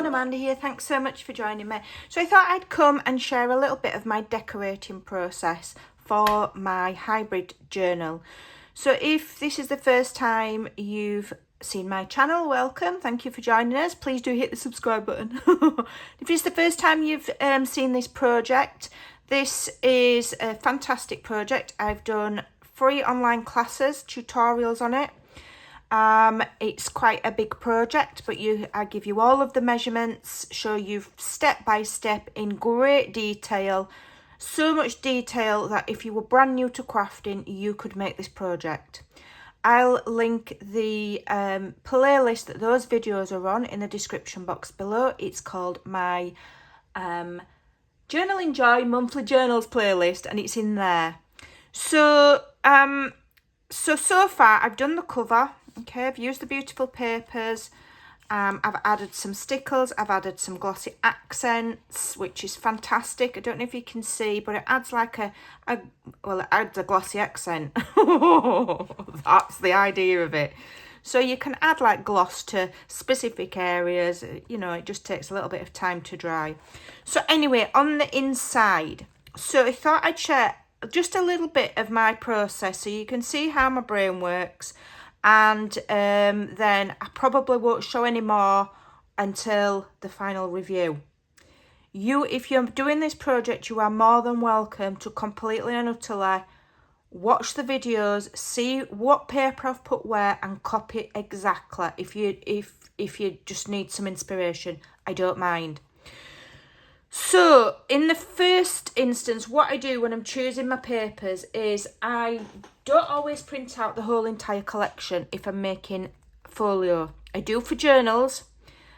everyone, Amanda here. Thanks so much for joining me. So I thought I'd come and share a little bit of my decorating process for my hybrid journal. So if this is the first time you've seen my channel, welcome. Thank you for joining us. Please do hit the subscribe button. If it's the first time you've seen this project, this is a fantastic project. I've done free online classes, tutorials on it. It's quite a big project, but I give you all of the measurements, show you step by step in great detail, so much detail that if you were brand new to crafting, you could make this project. I'll link the playlist that those videos are on in the description box below. It's called my Journal Enjoy Monthly Journals playlist, and it's in there. So far I've done the cover. Okay, I've used the beautiful papers. I've added some stickers. I've added some glossy accents, which is fantastic. I don't know if you can see, but it adds like it adds a glossy accent. That's the idea of it. So you can add like gloss to specific areas. You know, it just takes a little bit of time to dry. So anyway, on the inside, so I thought I'd share just a little bit of my process so you can see how my brain works. And then I probably won't show any more until the final review. If you're doing this project, you are more than welcome to completely and utterly watch the videos, see what paper I've put where, and copy it exactly. If you just need some inspiration, I don't mind. So in the first instance, what I do when I'm choosing my papers is I don't always print out the whole entire collection if I'm making folio. I do for journals.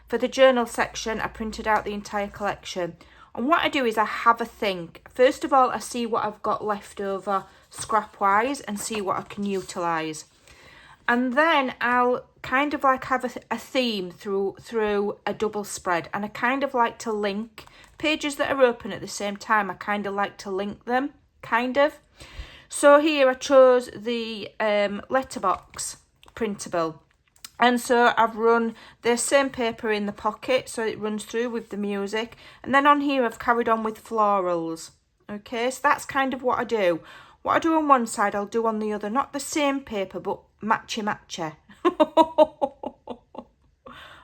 For the journal section, I printed out the entire collection. And what I do is I have a think. First of all, I see what I've got left over scrap-wise and see what I can utilise. And then I'll kind of like have a theme through a double spread. And I kind of like to link pages that are open at the same time. I kind of like to link them, kind of. So here I chose the letterbox printable. And so I've run the same paper in the pocket, so it runs through with the music. And then on here I've carried on with florals. Okay, so that's kind of what I do. What I do on one side, I'll do on the other. Not the same paper, but matchy.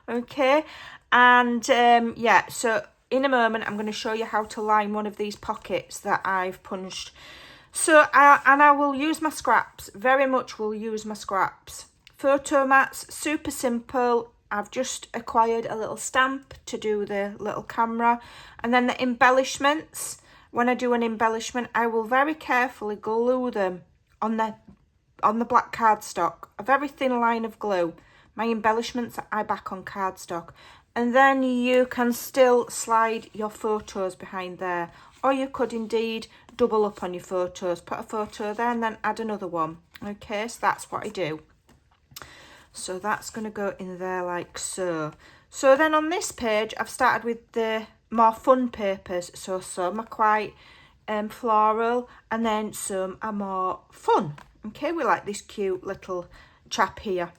Okay, and yeah, so in a moment I'm going to show you how to line one of these pockets that I've punched. So I will use my scraps, very much will use my scraps. Photo mats, super simple. I've just acquired a little stamp to do the little camera. And then the embellishments. When I do an embellishment, I will very carefully glue them on the black cardstock, a very thin line of glue. My embellishments I back on cardstock. And then you can still slide your photos behind there. Or you could indeed double up on your photos. Put a photo there and then add another one. Okay, so that's what I do. So that's going to go in there like so. So then on this page, I've started with the more fun papers. So some are quite floral and then some are more fun. Okay, we like this cute little chap here.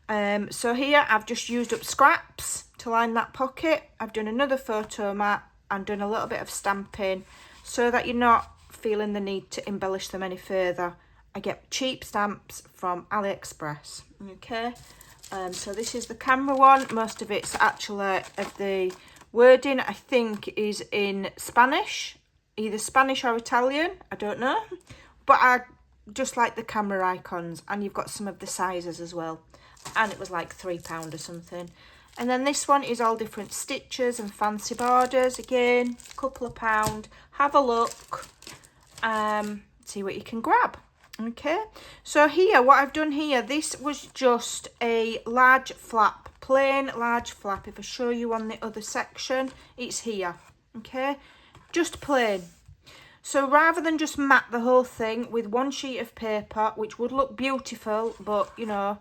So here I've just used up scraps to line that pocket. I've done another photo mat and done a little bit of stamping so that you're not feeling the need to embellish them any further. I get cheap stamps from AliExpress. Okay, so this is the camera one. Most of it's actually of the wording I think is in Spanish, either Spanish or Italian, I don't know, but I just like the camera icons. And you've got some of the sizes as well, and it was like £3 or something. And then this one is all different stitches and fancy borders. Again, a couple of £. Have a look, see what you can grab. Okay, so here, what I've done here, this was just a large flap, plain large flap. If I show you on the other section, it's here. Okay, just plain. So rather than just mat the whole thing with one sheet of paper, which would look beautiful, but you know,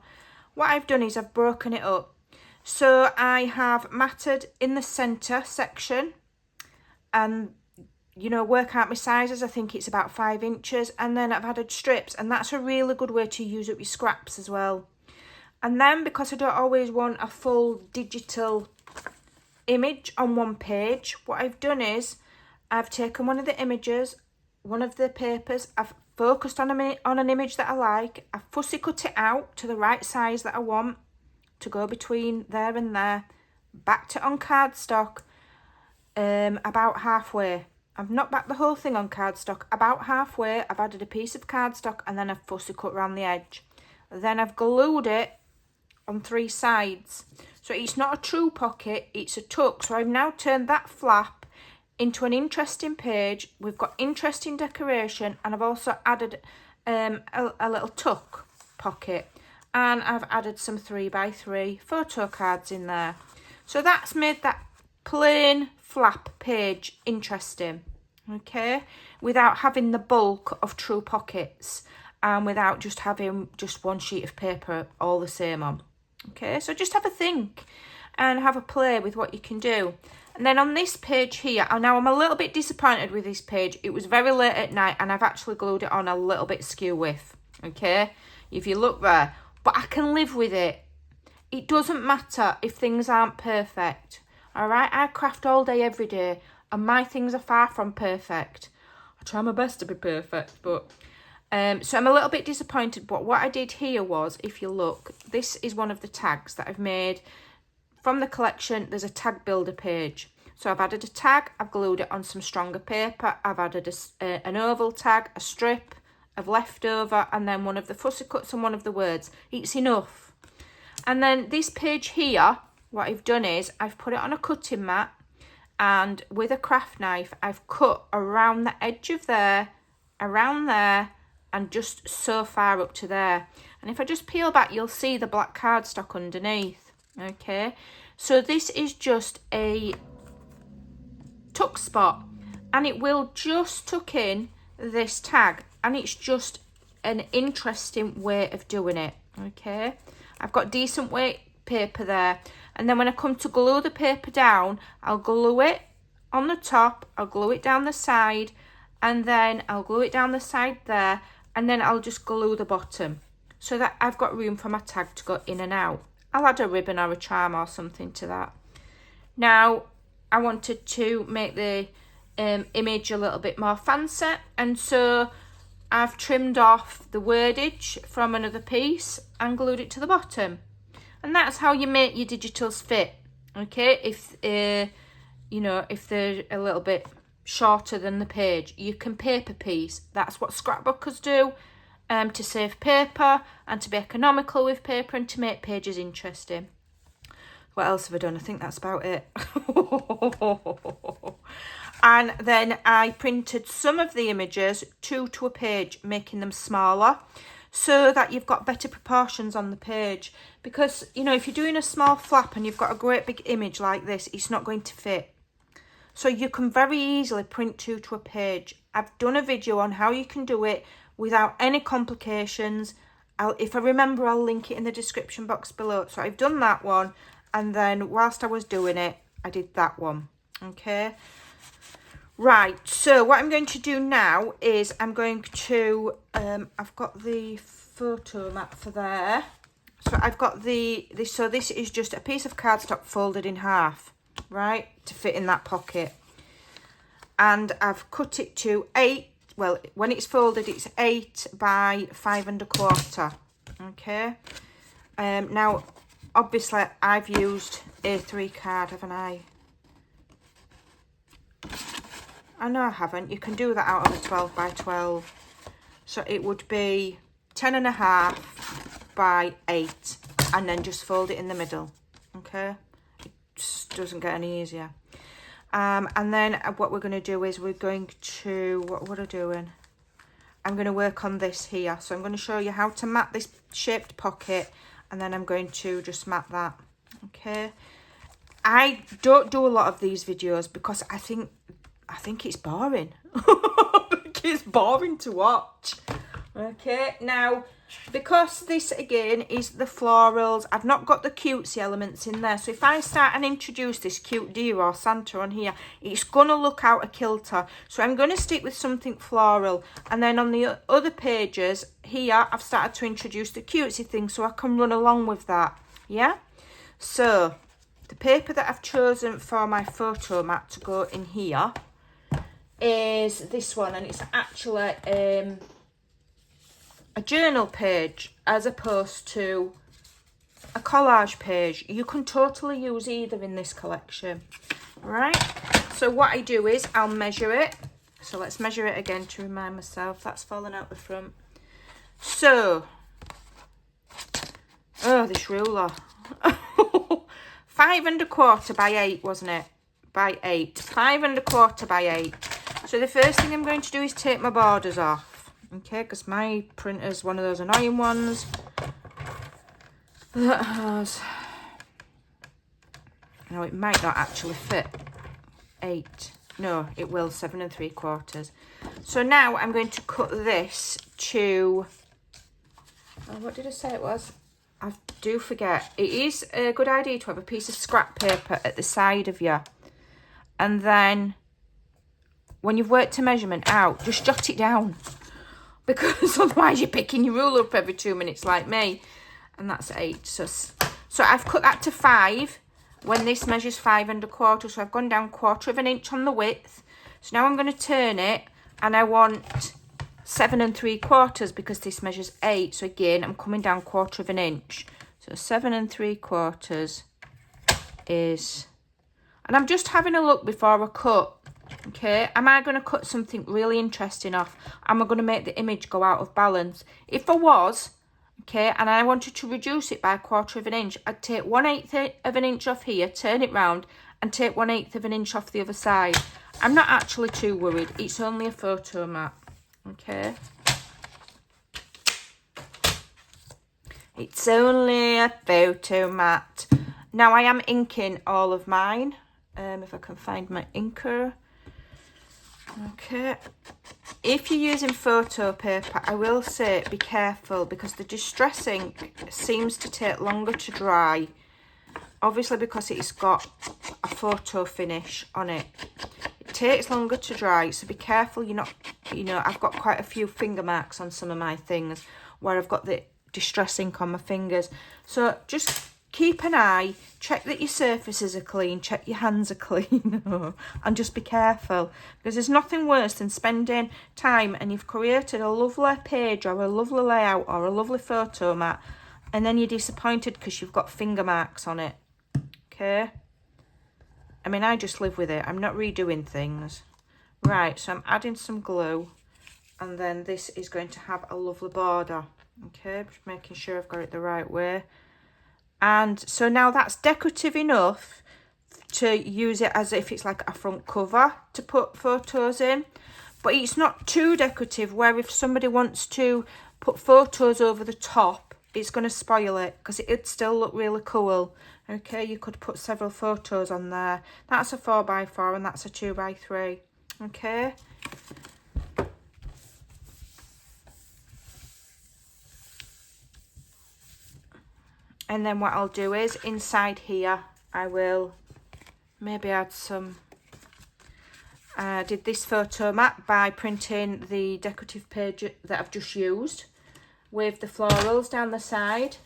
what I've done is I've broken it up. So I have matted in the centre section and, you know, work out my sizes. I think it's about 5 inches. And then I've added strips, and that's a really good way to use up your scraps as well. And then because I don't always want a full digital image on one page. What I've done is I've taken one of the images, one of the papers, I've focused on an image that I like, I've fussy cut it out to the right size that I want to go between there and there, backed it on cardstock about halfway. I've not backed the whole thing on cardstock, about halfway I've added a piece of cardstock and then I've fussy cut around the edge. Then I've glued it on 3 sides. So it's not a true pocket, it's a tuck. So I've now turned that flap into an interesting page. We've got interesting decoration, and I've also added a little tuck pocket, and I've added some 3x3 photo cards in there. So that's made that plain flap page interesting, okay, without having the bulk of true pockets and without just having just one sheet of paper all the same on. Okay, so just have a think and have a play with what you can do. And then on this page here, and now I'm a little bit disappointed with this page. It was very late at night and I've actually glued it on a little bit skew width, okay, if you look there. But I can live with it. It doesn't matter if things aren't perfect, all right? I craft all day, every day, and my things are far from perfect. I try my best to be perfect, but... so I'm a little bit disappointed, but what I did here was, if you look, this is one of the tags that I've made from the collection. There's a tag builder page. So I've added a tag, I've glued it on some stronger paper, I've added an oval tag, a strip of leftover, and then one of the fussy cuts and one of the words. It's enough. And then this page here, what I've done is I've put it on a cutting mat, and with a craft knife, I've cut around the edge of there, around there, and just so far up to there. And if I just peel back, you'll see the black cardstock underneath, okay? So this is just a tuck spot, and it will just tuck in this tag, and it's just an interesting way of doing it, okay? I've got decent weight paper there, and then when I come to glue the paper down, I'll glue it on the top, I'll glue it down the side, and then I'll glue it down the side there, and then I'll just glue the bottom so that I've got room for my tag to go in and out. I'll add a ribbon or a charm or something to that. Now, I wanted to make the image a little bit more fancy, and so I've trimmed off the wordage from another piece and glued it to the bottom. And that's how you make your digitals fit, okay? If, you know, if they're a little bit shorter than the page, you can paper piece. That's what scrapbookers do, to save paper and to be economical with paper and to make pages interesting. What else have I done? I think that's about it. And then I printed some of the images to a page, making them smaller so that you've got better proportions on the page. Because, you know, if you're doing a small flap and you've got a great big image like this, it's not going to fit. So you can very easily print to a page. I've done a video on how you can do it without any complications. If I remember, I'll link it in the description box below. So I've done that one, and then whilst I was doing it, I did that one, okay? Right, so what I'm going to do now is I'm going to, I've got the photo mat for there. So I've got so this is just a piece of cardstock folded in half, right, to fit in that pocket. And I've cut it to 8, well, when it's folded, it's 8 by 5 1/4, okay? Now, obviously, I've used A3 card, haven't I? I know I haven't. You can do that out of a 12 by 12. So it would be 10.5 by 8, and then just fold it in the middle, okay? It just doesn't get any easier. And then what we're going to do is we're going to, what am I doing? I'm going to work on this here. So I'm going to show you how to mat this shaped pocket, and then I'm going to just mat that, okay? I don't do a lot of these videos because I think it's boring. I think it's boring to watch. Okay, now, because this, again, is the florals, I've not got the cutesy elements in there. So if I start and introduce this cute deer or Santa on here, it's going to look out of kilter. So I'm going to stick with something floral. And then on the other pages here, I've started to introduce the cutesy thing so I can run along with that. Yeah? So the paper that I've chosen for my photo mat to go in here is this one, and it's actually a journal page as opposed to a collage page. You can totally use either in this collection. Right, so what I do is I'll measure it. So let's measure it again to remind myself. That's fallen out the front. So, oh, this ruler. 5 1/4 by 8, wasn't it? By 8. 5 1/4 by 8. So the first thing I'm going to do is take my borders off. Okay, because my printer's one of those annoying ones that has... No, it might not actually fit 8. No, it will, 7 3/4. So now I'm going to cut this to... Oh, what did I say it was? I do forget. It is a good idea to have a piece of scrap paper at the side of you. And then when you've worked a measurement out, just jot it down. Because otherwise you're picking your ruler up every 2 minutes like me. And that's 8. So I've cut that to 5. When this measures 5 1/4, so I've gone down 1/4 inch on the width. So now I'm going to turn it, and I want 7 3/4 because this measures 8. So again, I'm coming down 1/4 inch. So 7 3/4 is, and I'm just having a look before I cut. Okay, am I going to cut something really interesting off? Am I going to make the image go out of balance? If I was, okay, and I wanted to reduce it by 1/4 inch, I'd take 1/8 of an inch off here, turn it round, and take 1/8 of an inch off the other side. I'm not actually too worried. It's only a photo mat, okay? It's only a photo mat. Now, I am inking all of mine. If I can find my inker. Okay. If you're using photo paper, I will say be careful because the distress ink seems to take longer to dry. Obviously because it's got a photo finish on it. It takes longer to dry, so be careful you're not, you know, I've got quite a few finger marks on some of my things where I've got the distress ink on my fingers. So just keep an eye, check that your surfaces are clean, check your hands are clean, and just be careful, because there's nothing worse than spending time and you've created a lovely page or a lovely layout or a lovely photo mat, and then you're disappointed because you've got finger marks on it. Okay, I mean, I just live with it. I'm not redoing things. Right, so I'm adding some glue, and then this is going to have a lovely border. Okay, just making sure I've got it the right way. And so now that's decorative enough to use it as if it's like a front cover to put photos in. But it's not too decorative where if somebody wants to put photos over the top, it's going to spoil it because it'd still look really cool. Okay, you could put several photos on there. That's a 4x4 and that's a 2x3. Okay. And then what I'll do is inside here, I will maybe add some. I did this photo mat by printing the decorative page that I've just used with the florals down the side.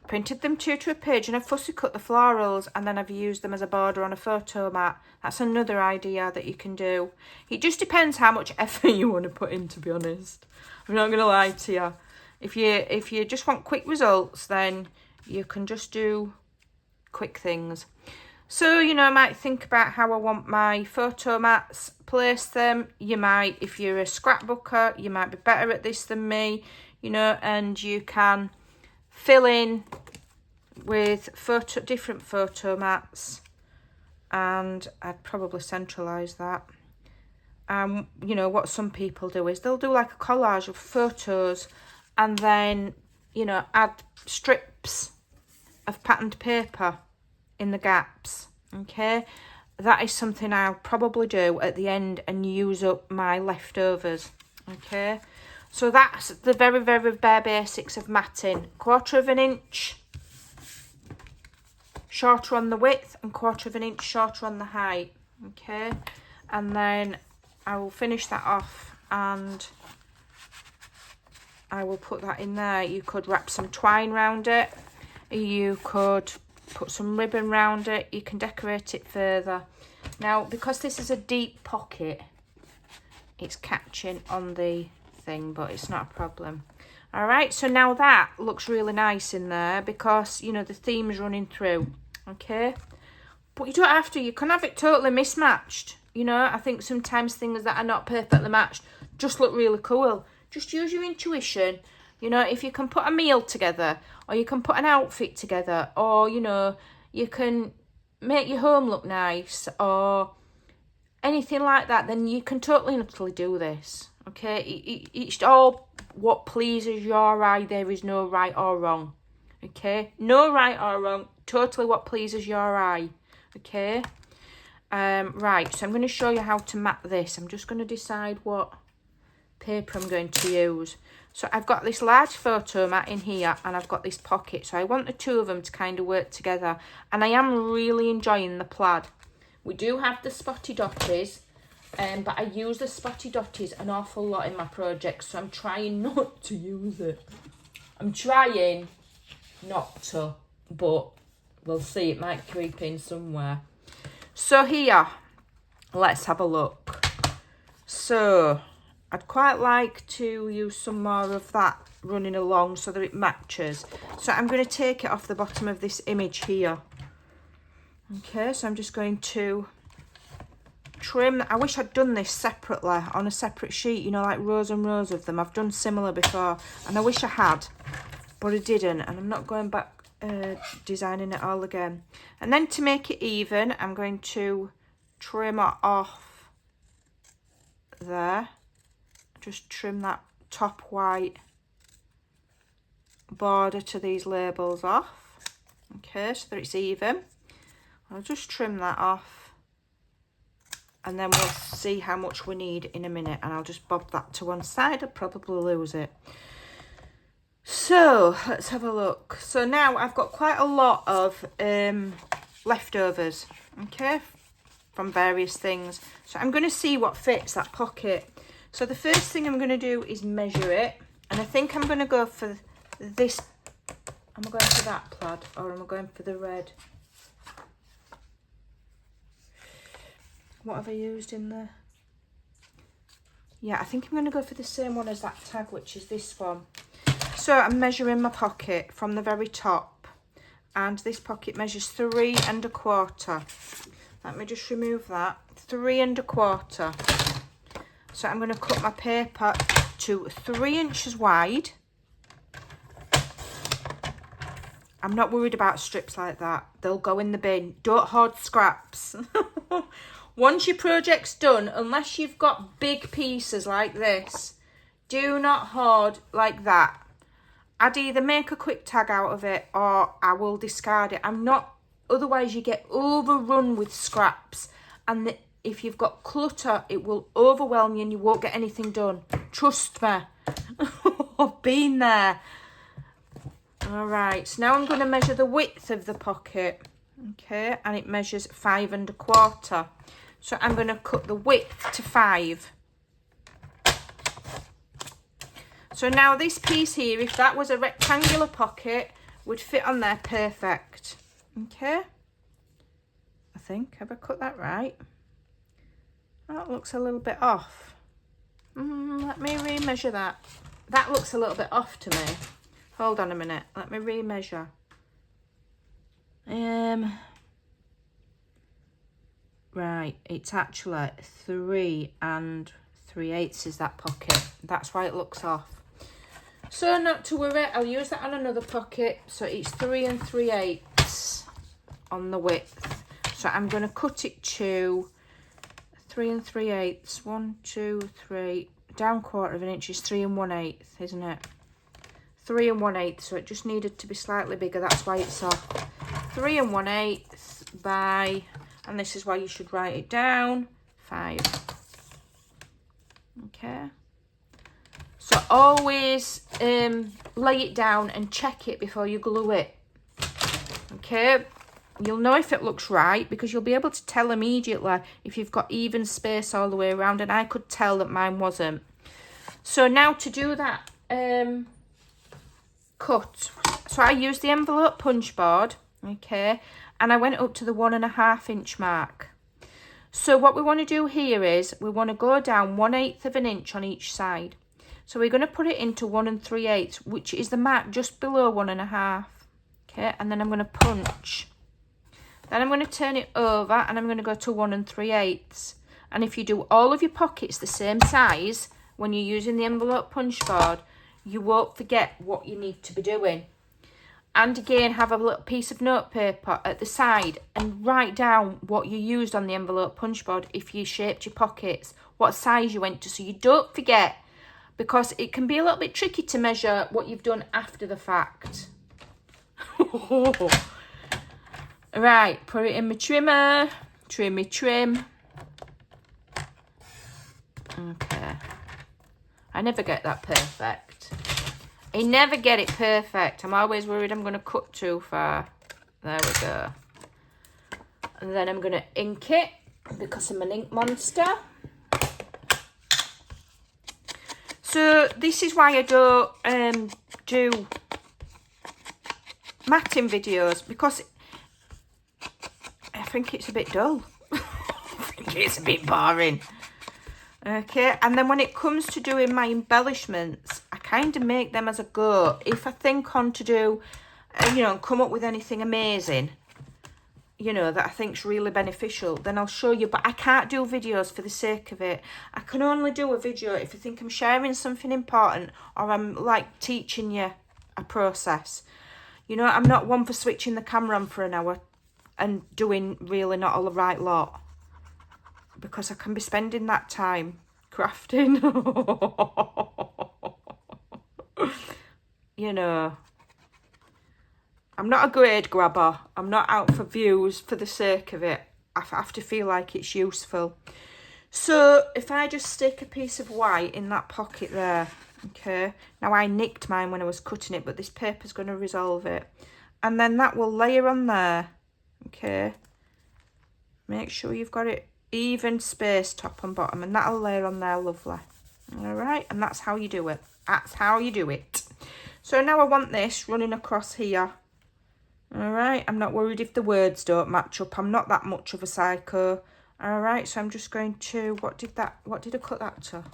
Printed them two to a page and I fussy cut the florals, and then I've used them as a border on a photo mat. That's another idea that you can do. It just depends how much effort you want to put in, to be honest. I'm not going to lie to you. If you just want quick results, then you can just do quick things. So, you know, I might think about how I want my photo mats, place them. You might, if you're a scrapbooker, you might be better at this than me, you know, and you can fill in with different photo mats, and I'd probably centralise that. You know, what some people do is they'll do like a collage of photos and then, you know, add strips of patterned paper in the gaps. Okay, that is something I'll probably do at the end and use up my leftovers. Okay, so that's the very, very bare basics of matting. 1/4 inch shorter on the width and 1/4 inch shorter on the height. Okay, and then I will finish that off and I will put that in there. You could wrap some twine around it. You could put some ribbon round it. You can decorate it further. Now, because this is a deep pocket, it's catching on the thing, but it's not a problem. All right, so now that looks really nice in there because, you know, the theme is running through, okay? But you don't have to. You can have it totally mismatched. You know, I think sometimes things that are not perfectly matched just look really cool. Just use your intuition. You know, if you can put a meal together, or you can put an outfit together, or, you know, you can make your home look nice, or anything like that, then you can totally and utterly do this, okay? It's all what pleases your eye. There is no right or wrong, okay? No right or wrong, totally what pleases your eye, okay? Right, so I'm going to show you how to mat this. I'm just going to decide what paper I'm going to use. So I've got this large photo mat in here, and I've got this pocket, so I want the two of them to kind of work together, and I am really enjoying the plaid. We do have the spotty dotties, but I use the spotty dotties an awful lot in my projects, so I'm trying not to use it. I'm trying not to, but we'll see, it might creep in somewhere. So here, let's have a look. So I'd quite like to use some more of that running along so that it matches. So I'm going to take it off the bottom of this image here. Okay, so I'm just going to trim. I wish I'd done this separately on a separate sheet, you know, like rows and rows of them. I've done similar before, and I wish I had, but I didn't, and I'm not going back designing it all again. And then to make it even, I'm going to trim it off there. Just trim that top white border to these labels off, okay, so that it's even. I'll just trim that off, and then we'll see how much we need in a minute, and I'll just bob that to one side. I'll probably lose it. So let's have a look. So now I've got quite a lot of leftovers, okay, from various things. So I'm going to see what fits that pocket. So the first thing I'm going to do is measure it, and I think I'm going to go for this. Am I going for that plaid, or am I going for the red? What have I used in there? Yeah, I think I'm going to go for the same one as that tag, which is this one. So I'm measuring my pocket from the very top, and this pocket measures 3 1/4. Let me just remove that. 3 1/4. So I'm going to cut my paper to 3 inches wide. I'm not worried about strips like that. They'll go in the bin. Don't hoard scraps. Once your project's done, unless you've got big pieces like this, do not hoard like that. I'd either make a quick tag out of it, or I will discard it. Otherwise you get overrun with scraps, and if you've got clutter, it will overwhelm you and you won't get anything done. Trust me. I've been there. All right, so now I'm going to measure the width of the pocket. Okay, and it measures 5 1/4. So I'm going to cut the width to 5. So now this piece here, if that was a rectangular pocket, would fit on there perfect. Okay, I think, have I cut that right? That looks a little bit off. Let me remeasure that. That looks a little bit off to me. Hold on a minute. Let me remeasure. Right, it's actually 3 3/8 is that pocket. That's why it looks off. So not to worry, I'll use that on another pocket. So it's 3 3/8 on the width. So I'm going to cut it to 3 3/8. 1, 2, 3. Down 1/4 inch is 3 1/8, isn't it? 3 1/8. So it just needed to be slightly bigger. That's why it's off. 3 1/8 by, and this is why you should write it down, 5. Okay. So always lay it down and check it before you glue it. Okay. You'll know if it looks right because you'll be able to tell immediately if you've got even space all the way around, and I could tell that mine wasn't. So now to do that cut, so I use the envelope punch board okay, and I went up to the 1.5 inch mark. So what we want to do here is we want to go down 1/8 of an inch on each side. So we're going to put it into 1 3/8, which is the mark just below 1.5. Okay, and then I'm going to punch. Then I'm going to turn it over and I'm going to go to 1 3/8. And if you do all of your pockets the same size when you're using the envelope punch board, you won't forget what you need to be doing. And again, have a little piece of notepaper at the side and write down what you used on the envelope punch board if you shaped your pockets, what size you went to, so you don't forget, because it can be a little bit tricky to measure what you've done after the fact. Right, put it in my trimmer, trim. Okay. I never get that perfect. I never get it perfect. I'm always worried I'm going to cut too far. There we go. And then I'm going to ink it because I'm an ink monster. So this is why I don't do matting videos, because I think it's a bit dull. I think it's a bit boring. Okay, and then when it comes to doing my embellishments, I kind of make them as I go. If I think on to do, you know, come up with anything amazing, you know, that I think's really beneficial, then I'll show you. But I can't do videos for the sake of it. I can only do a video if I think I'm sharing something important or I'm like teaching you a process. You know, I'm not one for switching the camera on for an hour and doing really not all the right lot, because I can be spending that time crafting. You know, I'm not a grade grabber. I'm not out for views for the sake of it. I have to feel like it's useful. So if I just stick a piece of white in that pocket there, okay. Now I nicked mine when I was cutting it, but this paper's going to resolve it. And then that will layer on there, okay. Make sure you've got it even space top and bottom, and that'll layer on there lovely. All right, and that's how you do it. That's how you do it. So now I want this running across here. All right, I'm not worried if the words don't match up. I'm not that much of a psycho. All right, so I'm just going to, what did I cut that to?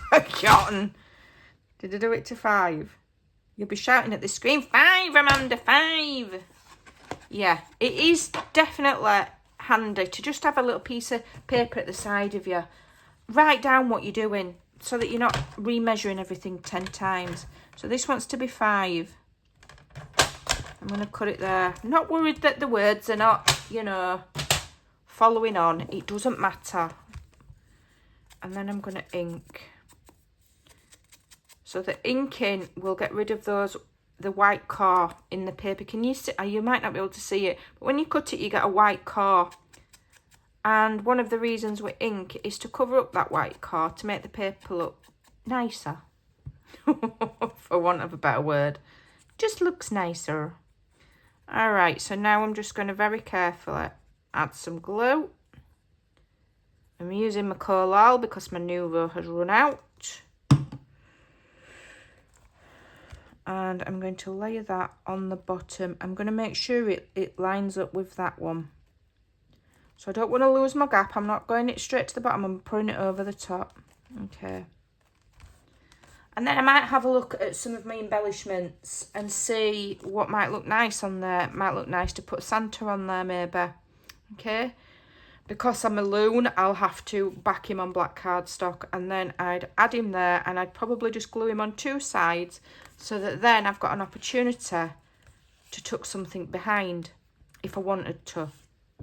Forgotten. Did I do it to 5? You'll be shouting at the screen, 5, Amanda, 5. Yeah, it is definitely handy to just have a little piece of paper at the side of you. Write down what you're doing so that you're not remeasuring everything 10 times. So this wants to be 5. I'm going to cut it there. I'm not worried that the words are not, you know, following on. It doesn't matter. And then I'm going to ink. So the inking will get rid of the white core in the paper. Can you see? You might not be able to see it, but when you cut it, you get a white core. And one of the reasons we ink is to cover up that white core to make the paper look nicer. For want of a better word. Just looks nicer. All right, so now I'm just going to very carefully add some glue. I'm using my Collal because my Nuvo has run out. And I'm going to layer that on the bottom. I'm going to make sure it lines up with that one. So I don't want to lose my gap. I'm not going it straight to the bottom. I'm putting it over the top. Okay. And then I might have a look at some of my embellishments and see what might look nice on there. It might look nice to put Santa on there maybe. Okay. Because I'm a loon, I'll have to back him on black cardstock, and then I'd add him there, and I'd probably just glue him on 2 sides so that then I've got an opportunity to tuck something behind if I wanted to.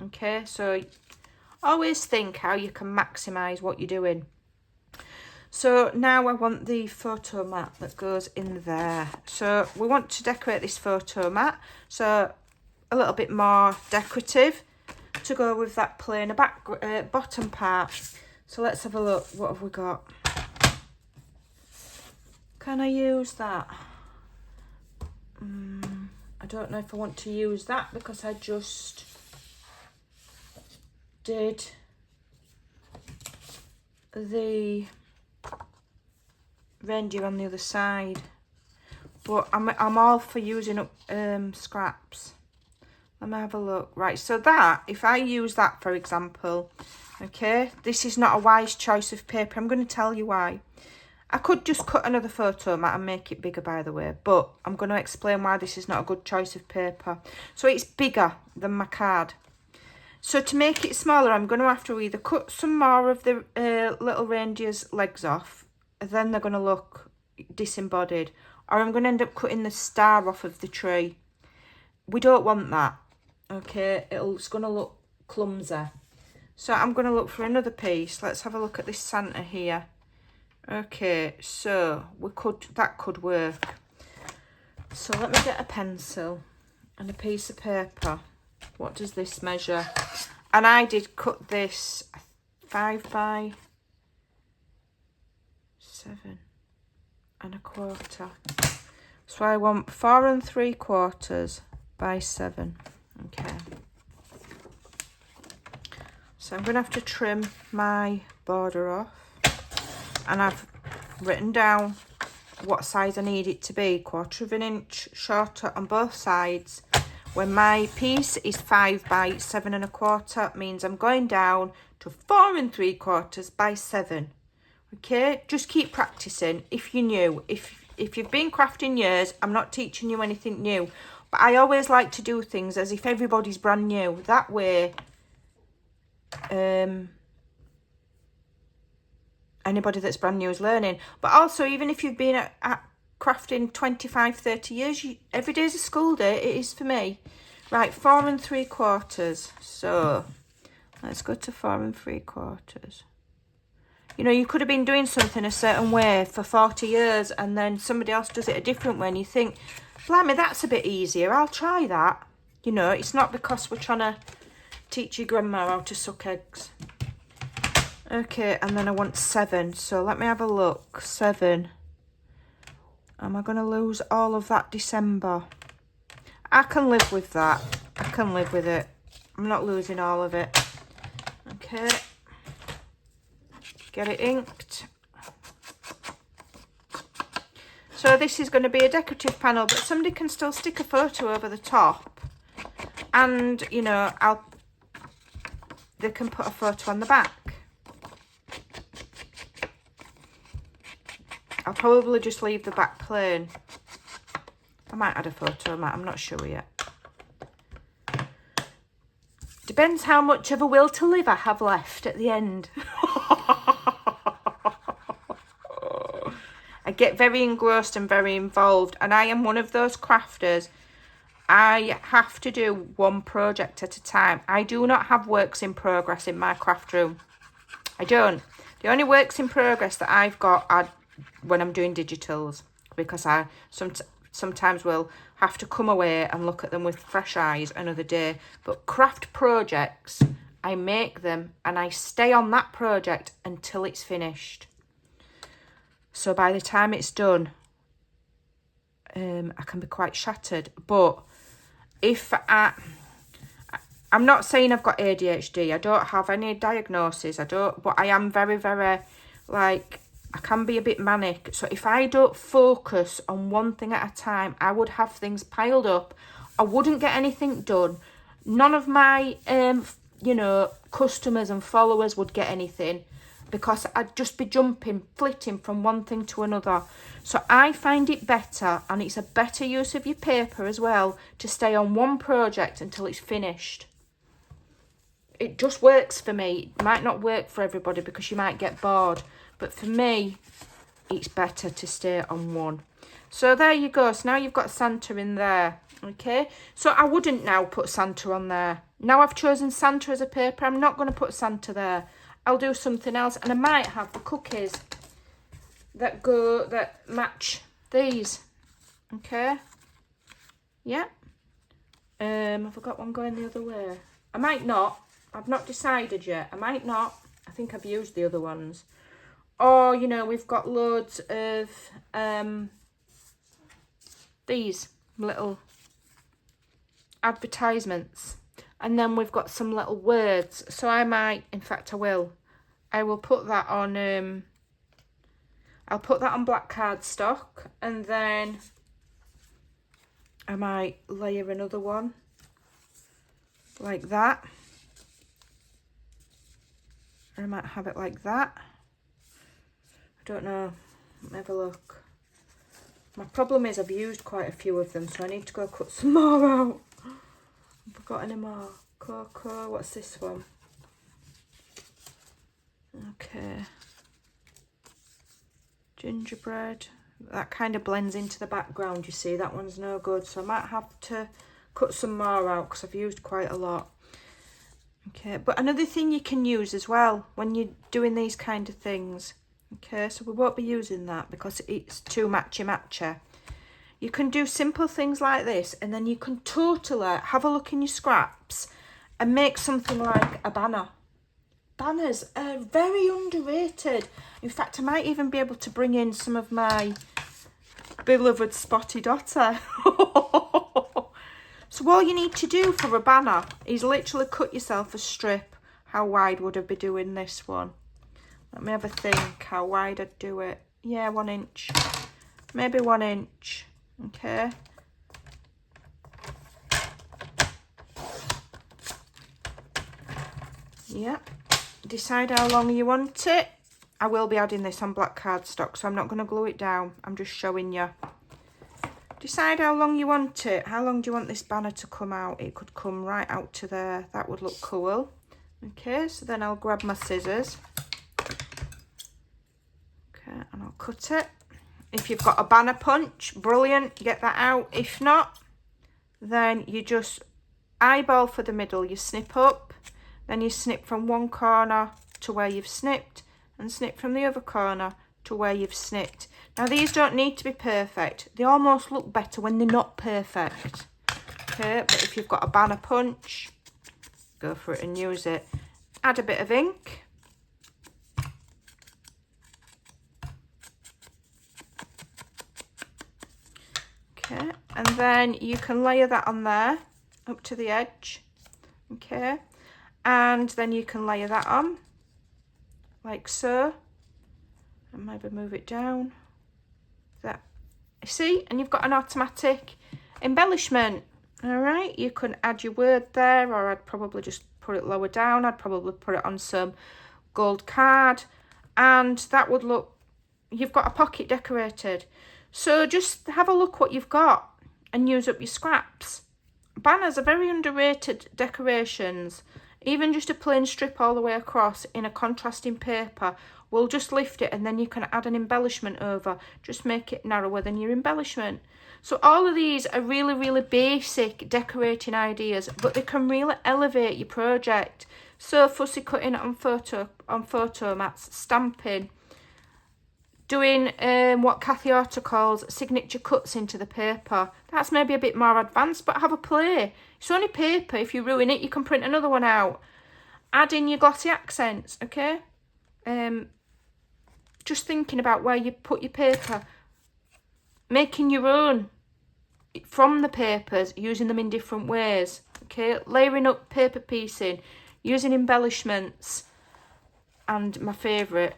Okay, so always think how you can maximise what you're doing. So now I want the photo mat that goes in there. So we want to decorate this photo mat, so a little bit more decorative to go with that plain bottom part. So let's have a look. What have we got? Can I use that? I don't know if I want to use that because I just did the reindeer on the other side, but I'm all for using up scraps. Let me have a look. Right, so that, if I use that, for example, okay, this is not a wise choice of paper. I'm going to tell you why. I could just cut another photo mat and make it bigger, by the way, but I'm going to explain why this is not a good choice of paper. So it's bigger than my card. So to make it smaller, I'm going to have to either cut some more of the little reindeer's legs off, then they're going to look disembodied, or I'm going to end up cutting the star off of the tree. We don't want that, okay? It's going to look clumsy. So I'm going to look for another piece. Let's have a look at this Santa here. Okay, so that could work. So let me get a pencil and a piece of paper. What does this measure? And I did cut this 5 by 7 1/4. So I want 4 3/4 by 7. Okay. So I'm going to have to trim my border off. And I've written down what size I need it to be, 1/4 inch shorter on both sides. When my piece is 5 by 7 1/4, means I'm going down to 4 3/4 by 7. Okay, just keep practicing. If you're new, if you've been crafting years, I'm not teaching you anything new, but I always like to do things as if everybody's brand new. That way, anybody that's brand new is learning. But also, even if you've been at crafting 25 30 years, every day's a school day. It is for me. Right, 4 3/4. So let's go to 4 3/4. You know, you could have been doing something a certain way for 40 years and then somebody else does it a different way and you think, blimey, that's a bit easier, I'll try that. You know, it's not because we're trying to teach your grandma how to suck eggs. Okay, and then I want 7. So let me have a look. 7. Am I going to lose all of that December? I can live with that. I can live with it. I'm not losing all of it. Okay. Get it inked. So this is going to be a decorative panel, but somebody can still stick a photo over the top. And, you know, they can put a photo on the back. I'll probably just leave the back plain. I might add a photo, I'm not sure yet. Depends how much of a will to live I have left at the end. I get very engrossed and very involved, and I am one of those crafters. I have to do one project at a time. I do not have works in progress in my craft room. I don't. The only works in progress that I've got are when I'm doing digitals, because I sometimes will have to come away and look at them with fresh eyes another day. But craft projects, I make them and I stay on that project until it's finished. So by the time it's done, I can be quite shattered. But if I'm not saying I've got ADHD, I don't have any diagnosis, but I am very, very, like, I can be a bit manic. So if I don't focus on one thing at a time, I would have things piled up. I wouldn't get anything done. None of my, you know, customers and followers would get anything, because I'd just be flitting from one thing to another. So I find it better, and it's a better use of your paper as well, to stay on one project until it's finished. It just works for me. It might not work for everybody because you might get bored. But for me, it's better to stay on one. So there you go. So now you've got Santa in there. Okay. So I wouldn't now put Santa on there. Now I've chosen Santa as a paper, I'm not going to put Santa there. I'll do something else. And I might have the cookies that match these. Okay. Yeah. Have I got one going the other way? I might not. I've not decided yet. I might not. I think I've used the other ones. Or, you know, we've got loads of these little advertisements. And then we've got some little words. So I might, in fact I will put that on, I'll put that on black cardstock. And then I might layer another one like that. I might have it like that. I don't know. Let me have a look. My problem is I've used quite a few of them, so I need to go cut some more out. Have I got any more? Cocoa, what's this one? Okay. Gingerbread. That kind of blends into the background, you see. That one's no good, so I might have to cut some more out because I've used quite a lot. Okay, but another thing you can use as well when you're doing these kind of things. Okay, so we won't be using that because it's too matchy-matchy. You can do simple things like this, and then you can totally have a look in your scraps and make something like a banner. Banners are very underrated. In fact, I might even be able to bring in some of my beloved spotted otter. So all you need to do for a banner is literally cut yourself a strip. How wide would I be doing this one? Let me have a think how wide I'd do it. Yeah, 1 inch. Maybe 1 inch. Okay. Yep. Decide how long you want it. I will be adding this on black cardstock, so I'm not going to glue it down. I'm just showing you. Decide how long you want it. How long do you want this banner to come out? It could come right out to there. That would look cool. Okay, so then I'll grab my scissors. Okay, and I'll cut it. If you've got a banner punch, brilliant, get that out. If not, then you just eyeball for the middle. You snip up, then you snip from one corner to where you've snipped, and snip from the other corner to where you've snipped. Now these don't need to be perfect. They almost look better when they're not perfect. Okay, but if you've got a banner punch, go for it and use it. Add a bit of ink. Okay, and then you can layer that on there up to the edge. Okay, and then you can layer that on like so, and maybe move it down. That, see, and you've got an automatic embellishment. All right, you can add your word there, or I'd probably just put it lower down. I'd probably put it on some gold card, and that would look, you've got a pocket decorated. So just have a look what you've got and use up your scraps. Banners are very underrated decorations. Even just a plain strip all the way across in a contrasting paper will just lift it, and then you can add an embellishment over. Just make it narrower than your embellishment. So all of these are really, really basic decorating ideas, but they can really elevate your project. So fussy cutting on photo mats, stamping, doing what Kathy Orta calls signature cuts into the paper. That's maybe a bit more advanced, but have a play. It's only paper. If you ruin it, you can print another one out. Add in your glossy accents, okay? Just thinking about where you put your paper. Making your own from the papers, using them in different ways, okay? Layering up paper piecing, using embellishments. And my favourite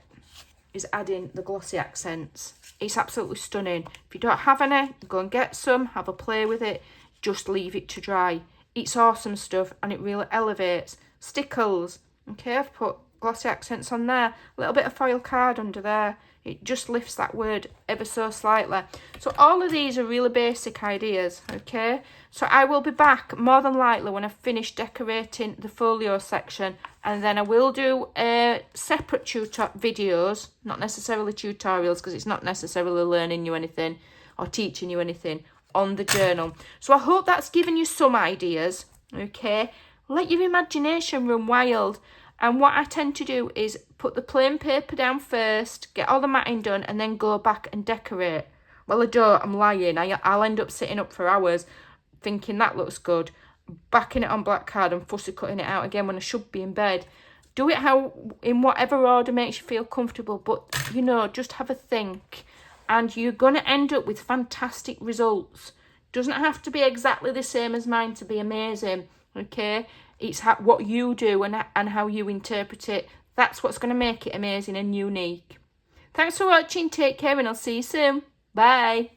is adding the glossy accents. It's absolutely stunning. If you don't have any, go and get some, have a play with it, just leave it to dry. It's awesome stuff, and it really elevates. Stickles, okay, I've put glossy accents on there, a little bit of foil card under there. It just lifts that word ever so slightly. So all of these are really basic ideas, okay? So I will be back more than likely when I've finished decorating the folio section, and then I will do separate videos, not necessarily tutorials, because it's not necessarily learning you anything or teaching you anything on the journal. So I hope that's given you some ideas, okay? Let your imagination run wild. And what I tend to do is put the plain paper down first, get all the matting done, and then go back and decorate. Well, I don't, I'm lying. I'll end up sitting up for hours thinking that looks good, backing it on black card and fussy cutting it out again when I should be in bed. Do it in whatever order makes you feel comfortable, but, you know, just have a think. And you're going to end up with fantastic results. Doesn't have to be exactly the same as mine to be amazing, okay? It's what you do and how you interpret it. That's what's going to make it amazing and unique. Thanks for watching. Take care, and I'll see you soon. Bye.